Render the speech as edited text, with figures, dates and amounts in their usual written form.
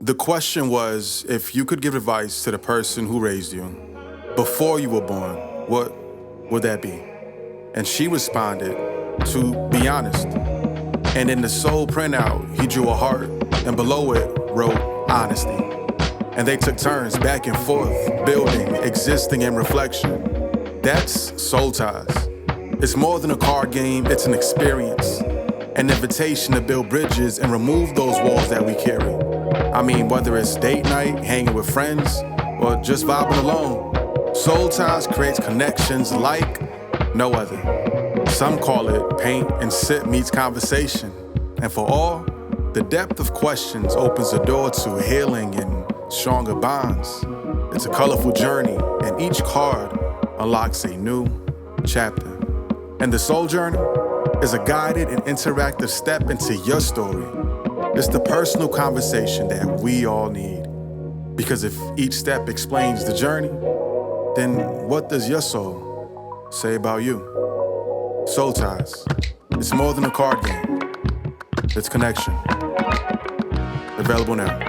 The question was, if you could give advice to the person who raised you before you were born, what would that be? And she responded to be honest. And in the soul printout, he drew a heart, and below it wrote honesty. And they took turns back and forth, building, existing in reflection. That's SoleTies. It's more than a card game, it's an experience. An invitation to build bridges and remove those walls that we carry. I mean, whether it's date night, hanging with friends, or just vibing alone, SoleTies creates connections like no other. Some call it paint and sip meets conversation. And for all, the depth of questions opens the door to healing and stronger bonds. It's a colorful journey, and each card unlocks a new chapter. And the Soul Journey is a guided and interactive step into your story. It's the personal conversation that we all need. Because if each step explains the journey, then what does your soul say about you? SoleTies. It's more than a card game. It's connection. Available now.